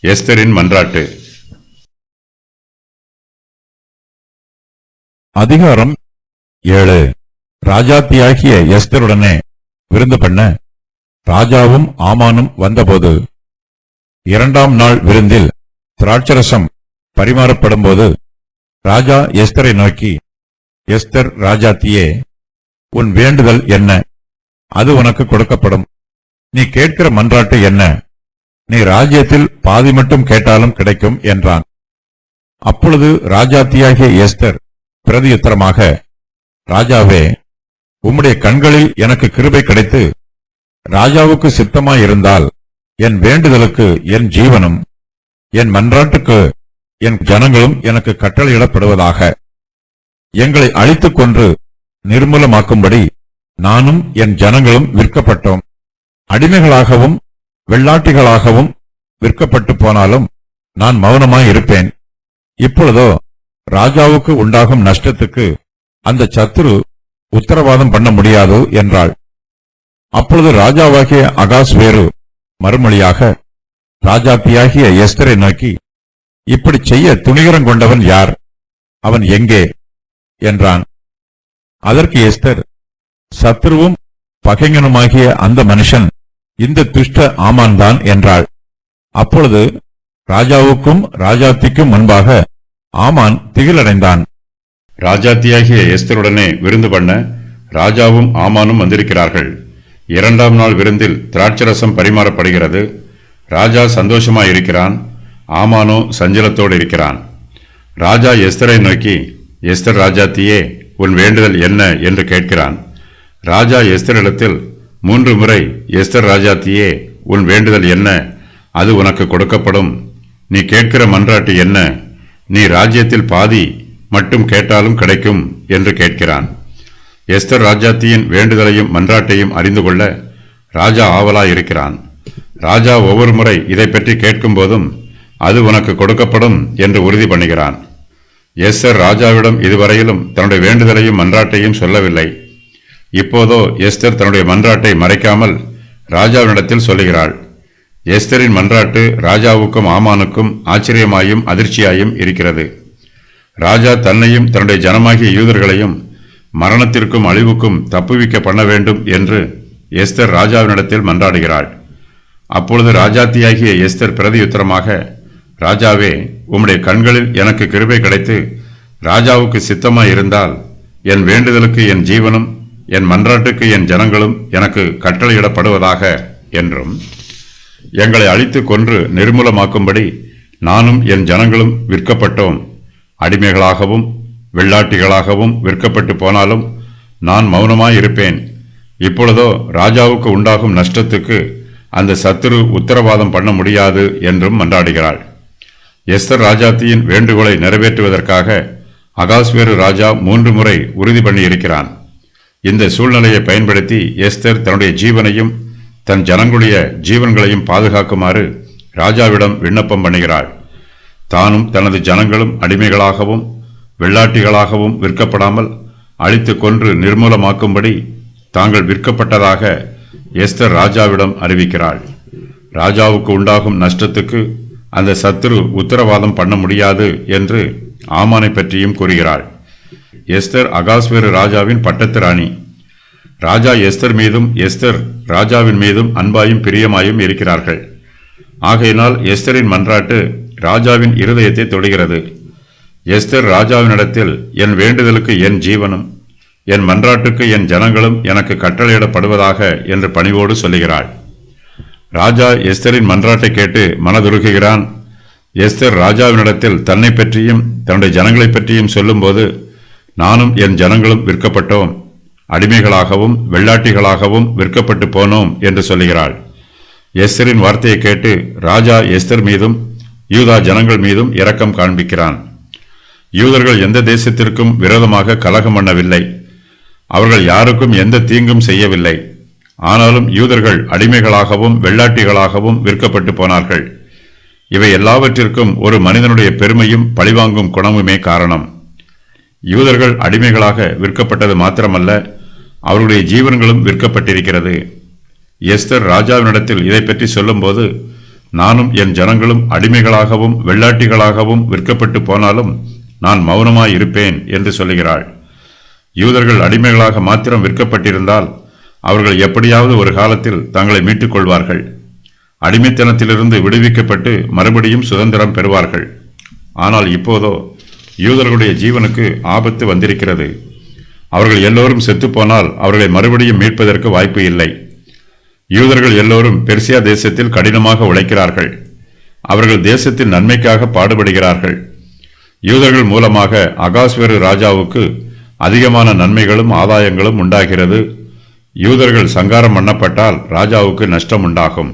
எஸ்தரின் மன்றாட்டு. அதிகாரம் 7. ராஜாத்தியாகிய எஸ்தருடனே விருந்து பண்ண ராஜாவும் ஆமானும் வந்தபோது, 2ஆம் நாள் விருந்தில் திராட்சரசம் பரிமாறப்படும்போது ராஜா எஸ்தரை நோக்கி, எஸ்தர் ராஜாத்தியே, உன் வேண்டுதல் என்ன? அது உனக்கு கொடுக்கப்படும். நீ கேட்கிற மன்றாட்டு என்ன? நீ ராஜ்யத்தில் பாதி மட்டும் கேட்டாலும் கிடைக்கும் என்றான். அப்பொழுது ராஜாத்தியாகிய எஸ்தர் பிரதியுத்தரமாக, ராஜாவே, உம்முடைய கண்களில் எனக்கு கிருபை கிடைத்து ராஜாவுக்கு சித்தமாயிருந்தால் என் வேண்டுதலுக்கு என் ஜீவனும் என் மன்றாட்டுக்கு என் ஜனங்களும் எனக்கு கட்டளையிடப்படுவதாக. எங்களை அழித்துக் கொன்று நிர்மூலமாக்கும்படி நானும் என் ஜனங்களும் விற்கப்பட்டோம். அடிமைகளாகவும் வெள்ளாட்டிகளாகவும் விற்கப்பட்டு போனாலும் நான் மௌனமாயிருப்பேன். இப்பொழுதோ ராஜாவுக்கு உண்டாகும் நஷ்டத்துக்கு அந்த சத்துரு உத்தரவாதம் பண்ண முடியாது என்றாள். அப்பொழுது ராஜாவாகிய அகாஸ்வேரு மறுமொழியாக ராஜாத்தியாகிய எஸ்தரை நோக்கி, இப்படி செய்ய துணிகரம் கொண்டவன் யார்? அவன் எங்கே என்றான். அதற்கு எஸ்தர், சத்துருவும் பகைஞனுமாகிய அந்த மனுஷன் இந்த துஷ்ட ஆமான்தான் என்றாள். அப்பொழுது ராஜாவுக்கும் ராஜாத்திக்கும் முன்பாக ஆமான் திகிலடைந்தான். ராஜாத்தியாகிய எஸ்தருடனே விருந்து பண்ண ராஜாவும் ஆமானும் வந்திருக்கிறார்கள். 2ஆம் நாள் விருந்தில் திராட்சரசம் பரிமாறப்படுகிறது. ராஜா சந்தோஷமாயிருக்கிறான், ஆமானோ சஞ்சலத்தோடு இருக்கிறான். ராஜா எஸ்தரை நோக்கி, எஸ்தர் ராஜாத்தியே, உன் வேண்டுதல் என்ன என்று கேட்கிறான். ராஜா எஸ்தரிடத்தில் 3 முறை, எஸ்தர் ராஜாத்தியே, உன் வேண்டுதல் என்ன? அது உனக்கு கொடுக்கப்படும். நீ கேட்கிற மன்றாட்டு என்ன? நீ ராஜ்யத்தில் பாதி மட்டும் கேட்டாலும் கிடைக்கும் என்று கேட்கிறான். எஸ்தர் ராஜாத்தியின் வேண்டுதலையும் மன்றாட்டையும் அறிந்து கொள்ள ராஜா ஆவலாயிருக்கிறான். ராஜா ஒவ்வொரு முறை இதை பற்றி கேட்கும் போதும் அது உனக்கு கொடுக்கப்படும் என்று உறுதி பண்ணுகிறான். எஸ்தர் ராஜாவிடம் இதுவரையிலும் தன்னுடைய வேண்டுதலையும் மன்றாட்டையும் சொல்லவில்லை. இப்போதோ எஸ்தர் தன்னுடைய மன்றாட்டை மறைக்காமல் ராஜாவினிடத்தில் சொல்லுகிறாள். எஸ்தரின் மன்றாட்டு ராஜாவுக்கும் ஆமானுக்கும் ஆச்சரியமாயும் அதிர்ச்சியாயும் இருக்கிறது. ராஜா தன்னையும் தன்னுடைய ஜனமாகிய யூதர்களையும் மரணத்திற்கும் அழிவுக்கும் தப்புவிக்க பண்ண வேண்டும் என்று எஸ்தர் ராஜாவினிடத்தில் மன்றாடுகிறாள். அப்பொழுது ராஜாத்தியாகிய எஸ்தர் பிரதியுத்தரமாக, ராஜாவே, உம்முடைய கண்களில் எனக்கு கிருபை கிடைத்து ராஜாவுக்கு சித்தமாயிருந்தால் என் வேண்டுதலுக்கு என் ஜீவனும் என் மன்றாட்டுக்கு என் ஜனங்களும் எனக்கு கட்டளையிடப்படுவதாக என்றும், எங்களை அழித்து கொன்று நிர்மூலமாக்கும்படி நானும் என் ஜனங்களும் விற்கப்பட்டோம். அடிமைகளாகவும் வெள்ளாட்டிகளாகவும் விற்கப்பட்டு போனாலும் நான் மௌனமாயிருப்பேன். இப்பொழுதோ ராஜாவுக்கு உண்டாகும் நஷ்டத்துக்கு அந்த சத்துரு உத்தரவாதம் பண்ண முடியாது என்றும் மன்றாடுகிறாள். எஸ்தர் ராஜாத்தியின் வேண்டுகோளை நிறைவேற்றுவதற்காக அகாஸ்வேரு ராஜா 3 முறை உறுதி பண்ணியிருக்கிறான். இந்த சூழ்நிலையை பயன்படுத்தி எஸ்தர் தன்னுடைய ஜீவனையும் தன் ஜனங்களுடைய ஜீவன்களையும் பாதுகாக்குமாறு ராஜாவிடம் விண்ணப்பம் பண்ணுகிறாள். தானும் தனது ஜனங்களும் அடிமைகளாகவும் வெள்ளாட்டிகளாகவும் விற்கப்படாமல் அழித்து கொன்று நிர்மூலமாக்கும்படி தாங்கள் விற்கப்பட்டதாக எஸ்தர் ராஜாவிடம் அறிவிக்கிறாள். ராஜாவுக்கு உண்டாகும் நஷ்டத்துக்கு அந்த சத்துரு உத்தரவாதம் பண்ண முடியாது என்று ஆமானை பற்றியும் கூறுகிறாள். எஸ்தர் அகாஸ்வேரு ராஜாவின் பட்டத்து ராணி. ராஜா எஸ்தர் மீதும் எஸ்தர் ராஜாவின் மீதும் அன்பாயும் பிரியமாயும் இருக்கிறார்கள். ஆகையினால் எஸ்தரின் மன்றாட்டு ராஜாவின் இருதயத்தை தொடுகிறது. எஸ்தர் ராஜாவினிடத்தில் என் வேண்டுதலுக்கு என் ஜீவனும் என் மன்றாட்டுக்கு என் ஜனங்களும் எனக்கு கட்டளையிடப்படுவதாக என்று பணிவோடு சொல்லுகிறாள். ராஜா எஸ்தரின் மன்றாட்டை கேட்டு மனதுருகுகிறான். எஸ்தர் ராஜாவினிடத்தில் தன்னை பற்றியும் தன்னுடைய ஜனங்களை பற்றியும் சொல்லும்போது, நானும் என் ஜனங்களும் விற்கப்பட்டோம், அடிமைகளாகவும் வெள்ளாட்டிகளாகவும் விற்கப்பட்டு போனோம் என்று சொல்லுகிறாள். எஸ்தரின் வார்த்தையை கேட்டு ராஜா எஸ்தர் மீதும் யூதா ஜனங்கள் மீதும் இரக்கம் காண்பிக்கிறான். யூதர்கள் எந்த தேசத்திற்கும் விரோதமாக கலகம் பண்ணவில்லை. அவர்கள் யாருக்கும் எந்த தீங்கும் செய்யவில்லை. ஆனாலும் யூதர்கள் அடிமைகளாகவும் வெள்ளாட்டிகளாகவும் விற்கப்பட்டு போனார்கள். இவை எல்லாவற்றிற்கும் ஒரு மனிதனுடைய பெருமையும் பழிவாங்கும் குணமுமே காரணம். யூதர்கள் அடிமைகளாக விற்கப்பட்டது மாத்திரமல்ல, அவர்களுடைய ஜீவன்களும் விற்கப்பட்டிருக்கிறது. எஸ்தர் ராஜாவினிடத்தில் இதை பற்றி சொல்லும்போது நானும் என் ஜனங்களும் அடிமைகளாகவும் வெள்ளாட்டிகளாகவும் விற்கப்பட்டு போனாலும் நான் மௌனமாயிருப்பேன் என்று சொல்லுகிறாள். யூதர்கள் அடிமைகளாக மாத்திரம் விற்கப்பட்டிருந்தால் அவர்கள் எப்படியாவது ஒரு காலத்தில் தங்களை மீட்டுக் கொள்வார்கள். அடிமைத்தனத்திலிருந்து விடுவிக்கப்பட்டு மறுபடியும் சுதந்திரம் பெறுவார்கள். ஆனால் இப்போதோ யூதர்களுடைய ஜீவனுக்கு ஆபத்து வந்திருக்கிறது. அவர்கள் எல்லோரும் செத்துப்போனால் அவர்களை மறுபடியும் மீட்பதற்கு வாய்ப்பு இல்லை. யூதர்கள் எல்லோரும் பெர்சியா தேசத்தில் கடினமாக உழைக்கிறார்கள். அவர்கள் தேசத்தின் நன்மைக்காக பாடுபடுகிறார்கள். யூதர்கள் மூலமாக அகாஸ்வேரு ராஜாவுக்கு அதிகமான நன்மைகளும் ஆதாயங்களும் உண்டாகிறது. யூதர்கள் சங்காரம் பண்ணப்பட்டால் ராஜாவுக்கு நஷ்டம் உண்டாகும்.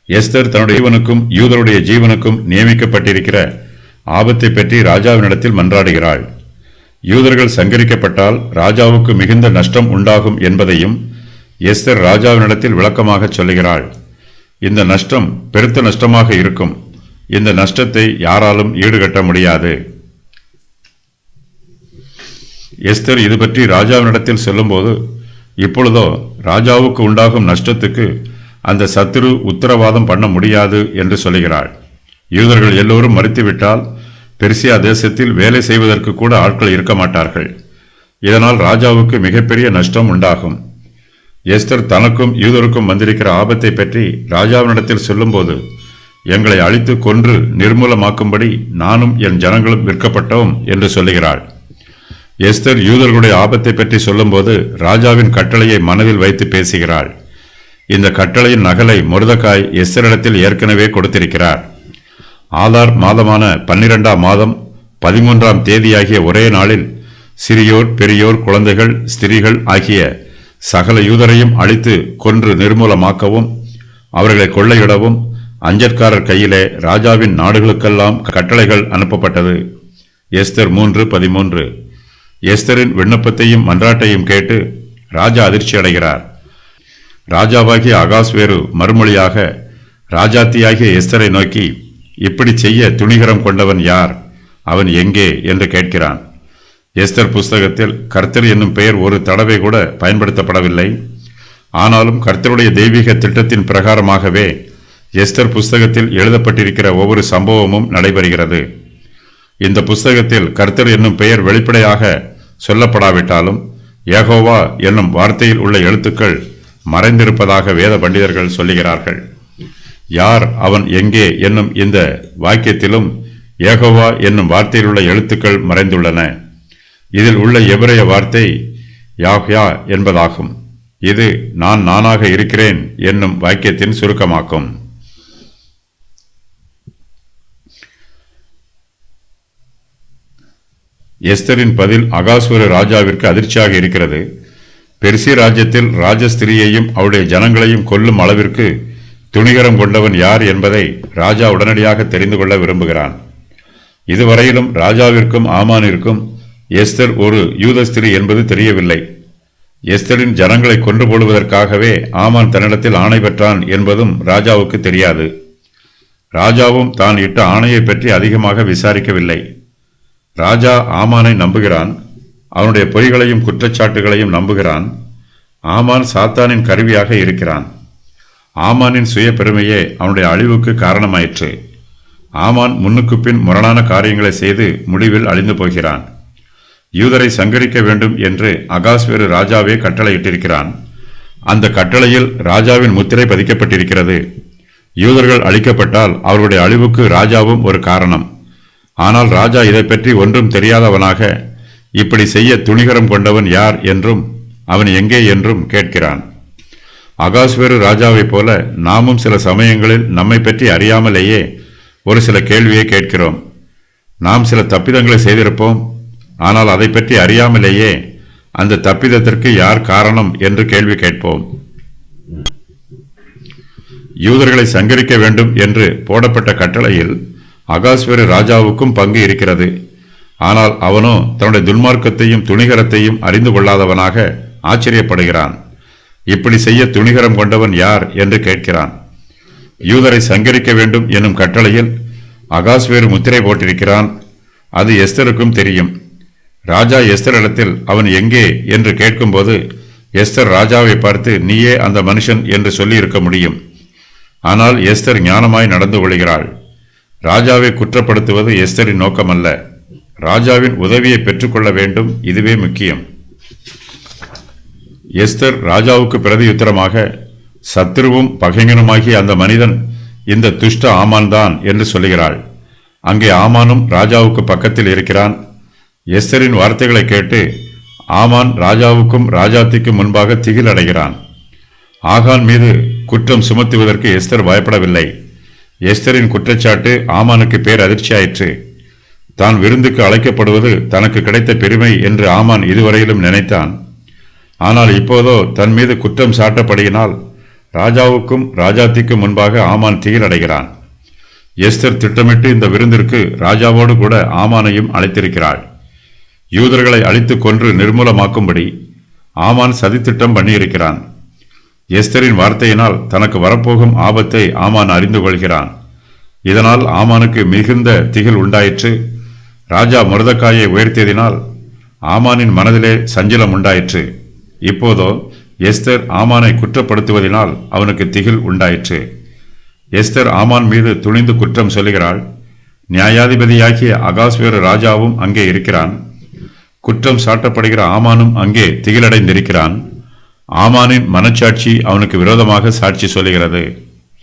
எஸ்தர் தன்னுடைய ஜீவனுக்கும் யூதருடைய ஜீவனுக்கும் நியமிக்கப்பட்டிருக்கிற ஆபத்தை பற்றி ராஜாவினிடத்தில் மன்றாடுகிறாள். யூதர்கள் சங்கரிக்கப்பட்டால் ராஜாவுக்கு மிகுந்த நஷ்டம் உண்டாகும் என்பதையும் எஸ்தர் ராஜாவினிடத்தில் விளக்கமாக சொல்லுகிறாள். இந்த நஷ்டம் பெருத்த நஷ்டமாக இருக்கும். இந்த நஷ்டத்தை யாராலும் ஈடுகட்ட முடியாது. எஸ்தர் இது பற்றி ராஜாவினிடத்தில் சொல்லும்போது, இப்பொழுதோ ராஜாவுக்கு உண்டாகும் நஷ்டத்துக்கு அந்த சத்துரு உத்தரவாதம் பண்ண முடியாது என்று சொல்லுகிறாள். யூதர்கள் எல்லோரும் மறுத்துவிட்டால் பெர்சியா தேசத்தில் வேலை செய்வதற்கு கூட ஆட்கள் இருக்க மாட்டார்கள். இதனால் ராஜாவுக்கு மிகப்பெரிய நஷ்டம் உண்டாகும். எஸ்தர் தனக்கும் யூதருக்கும் வந்திருக்கிற ஆபத்தை பற்றி ராஜாவினிடத்தில் சொல்லும்போது, எங்களை அழித்து கொன்று நிர்மூலமாக்கும்படி நானும் என் ஜனங்களும் விற்கப்பட்டோம் என்று சொல்லுகிறாள். எஸ்தர் யூதர்களுடைய ஆபத்தை பற்றி சொல்லும்போது ராஜாவின் கட்டளையை மனதில் வைத்து பேசுகிறாள். இந்த கட்டளையின் நகலை மொர்தெகாய் எஸ்தரிடத்தில் ஏற்கனவே கொடுத்திருக்கிறார். ஆதார் மாதமான 12ஆம் மாதம் 13ஆம் தேதியாகிய ஒரே நாளில் சிறியோர் பெரியோர் குழந்தைகள் ஸ்திரீகள் ஆகிய சகல யூதரையும் அழித்து கொன்று நிர்மூலமாக்கவும் அவர்களை கொள்ளையிடவும் அஞ்சற்காரர் கையிலே ராஜாவின் நாடுகளுக்கெல்லாம் கட்டளைகள் அனுப்பப்பட்டது. எஸ்தர் 3:13. எஸ்தரின் விண்ணப்பத்தையும் மன்றாட்டையும் கேட்டு ராஜா அதிர்ச்சி அடைகிறார். ராஜாவாகிய அகாஸ்வேரு மறுமொழியாக ராஜாத்தியாகிய எஸ்தரை நோக்கி, இப்படி செய்ய துணிகரம் கொண்டவன் யார்? அவன் எங்கே என்று கேட்கிறான். எஸ்தர் புஸ்தகத்தில் கர்த்தர் என்னும் பெயர் ஒரு தடவை கூட பயன்படுத்தப்படவில்லை. ஆனாலும் கர்த்தருடைய தெய்வீக திட்டத்தின் பிரகாரமாகவே எஸ்தர் புஸ்தகத்தில் எழுதப்பட்டிருக்கிற ஒவ்வொரு சம்பவமும் நடைபெறுகிறது. இந்த புஸ்தகத்தில் கர்த்தர் என்னும் பெயர் வெளிப்படையாக சொல்லப்படாவிட்டாலும் யெகோவா என்னும் வார்த்தையில் உள்ள எழுத்துக்கள் மறைந்திருப்பதாக வேத பண்டிதர்கள் சொல்லுகிறார்கள். யார் அவன் எங்கே என்னும் இந்த வாக்கியத்திலும் யெகோவா என்னும் வார்த்தையில் உள்ள எழுத்துக்கள் மறைந்துள்ளன. இதில் உள்ள எபிரேய வார்த்தை யாஹ்யா என்பதாகும். இது நான் நானாக இருக்கிறேன் என்னும் வாக்கியத்தின் சுருக்கமாக்கும். எஸ்தரின் பதில் அகாஸ்வேரு ராஜாவிற்கு அதிர்ச்சியாக இருக்கிறது. பெர்சிய ராஜ்யத்தில் ராஜஸ்திரியையும் அவருடைய ஜனங்களையும் கொல்லும் அளவிற்கு துணிகரம் கொண்டவன் யார் என்பதை ராஜா உடனடியாக தெரிந்து கொள்ள விரும்புகிறான். இதுவரையிலும் ராஜாவிற்கும் ஆமானிற்கும் எஸ்தர் ஒரு யூத ஸ்திரீ என்பது தெரியவில்லை. எஸ்தரின் ஜனங்களை கொன்று போடுவதற்காகவே ஆமான் தன்னிடத்தில் ஆணை பெற்றான் என்பதும் ராஜாவுக்கு தெரியாது. ராஜாவும் தான் இட்ட ஆணையை பற்றி அதிகமாக விசாரிக்கவில்லை. ராஜா ஆமானை நம்புகிறான். அவனுடைய பொய்களையும் குற்றச்சாட்டுகளையும் நம்புகிறான். ஆமான் சாத்தானின் கருவியாக இருக்கிறான். ஆமானின் சுய பெருமையே அவனுடைய அழிவுக்கு காரணமாயிற்று. ஆமான் முன்னுக்கு பின் முரணான காரியங்களை செய்து முடிவில் அழிந்து போகிறான். யூதரை சங்கரிக்க வேண்டும் என்று அகாஸ்வேரு ராஜாவே கட்டளையிட்டிருக்கிறான். அந்த கட்டளையில் ராஜாவின் முத்திரை பதிக்கப்பட்டிருக்கிறது. யூதர்கள் அழிக்கப்பட்டால் அவருடைய அழிவுக்கு ராஜாவும் ஒரு காரணம். ஆனால் ராஜா இதை பற்றி ஒன்றும் தெரியாதவனாக இப்படி செய்ய துணிகரம் கொண்டவன் யார் என்றும் அவன் எங்கே என்றும் கேட்கிறான். அகாஸ்வேரு ராஜாவைப் போல நாமும் சில சமயங்களில் நம்மை பற்றி அறியாமலேயே ஒரு சில கேள்வியை கேட்கிறோம். நாம் சில தப்பிதங்களை செய்திருப்போம். ஆனால் அதை பற்றி அறியாமலேயே அந்த தப்பிதத்திற்கு யார் காரணம் என்று கேள்வி கேட்போம். யூதர்களை சங்கரிக்க வேண்டும் என்று போடப்பட்ட கட்டளையில் அகாஸ்வேரு ராஜாவுக்கும் பங்கு இருக்கிறது. ஆனால் அவனோ தன்னுடைய துன்மார்க்கத்தையும் துணிகரத்தையும் அறிந்து கொள்ளாதவனாக ஆச்சரியப்படுகிறான். இப்படி செய்ய துணிகரம் கொண்டவன் யார் என்று கேட்கிறான். யூதரை சங்கரிக்க வேண்டும் எனும் கட்டளையில் அகாஸ்வேரு முத்திரை போட்டிருக்கிறான். அது எஸ்தருக்கும் தெரியும். ராஜா எஸ்தரிடத்தில் அவன் எங்கே என்று கேட்கும்போது எஸ்தர் ராஜாவை பார்த்து நீயே அந்த மனுஷன் என்று சொல்லி இருக்க முடியும். ஆனால் எஸ்தர் ஞானமாய் நடந்து கொள்கிறாள். ராஜாவை குற்றப்படுத்துவது எஸ்தரின் நோக்கமல்ல. ராஜாவின் உதவியை பெற்றுக்கொள்ள வேண்டும், இதுவே முக்கியம். எஸ்தர் ராஜாவுக்கு பிரதியுத்தரமாக, சத்துருவும் பகைஞனுமாகிய அந்த மனிதன் இந்த துஷ்ட ஆமான் தான் என்று சொல்லுகிறாள். அங்கே ஆமானும் ராஜாவுக்கு பக்கத்தில் இருக்கிறான். எஸ்தரின் வார்த்தைகளை கேட்டு ஆமான் ராஜாவுக்கும் ராஜாத்திக்கும் முன்பாக திகில் அடைகிறான். ஆகான் மீது குற்றம் சுமத்துவதற்கு எஸ்தர் பயப்படவில்லை. எஸ்தரின் குற்றச்சாட்டு ஆமானுக்கு பேரதிர்ச்சியாயிற்று. தான் விருந்துக்கு அழைக்கப்படுவது தனக்கு கிடைத்த பெருமை என்று ஆமான் இதுவரையிலும் நினைத்தான். ஆனால் இப்போதோ தன் மீது குற்றம் சாட்டப்படியினால் ராஜாவுக்கும் ராஜாத்திக்கும் முன்பாக ஆமான் திகில் அடைகிறான். எஸ்தர் திட்டமிட்டு இந்த விருந்திற்கு ராஜாவோடு கூட ஆமானையும் அழைத்திருக்கிறாள். யூதர்களை அழித்து கொன்று நிர்மூலமாக்கும்படி ஆமான் சதித்திட்டம் பண்ணியிருக்கிறான். எஸ்தரின் வார்த்தையினால் தனக்கு வரப்போகும் ஆபத்தை ஆமான் அறிந்து கொள்கிறான். இதனால் ஆமானுக்கு மிகுந்த திகில் உண்டாயிற்று. ராஜா மொர்தெகாயை உயர்த்தியதினால் ஆமானின் மனதிலே சஞ்சலம் உண்டாயிற்று. இப்போதோ எஸ்தர் ஆமானை குற்றப்படுத்துவதனால் அவனுக்கு திகில் உண்டாயிற்று. எஸ்தர் ஆமான் மீது துணிந்து குற்றம் சொல்லுகிறாள். நியாயாதிபதியாகிய அகாஸ்வேரு ராஜாவும் அங்கே இருக்கிறான். குற்றம் சாட்டப்படுகிற ஆமானும் அங்கே திகிலடைந்திருக்கிறான். ஆமானின் மனச்சாட்சி அவனுக்கு விரோதமாக சாட்சி சொல்லுகிறது.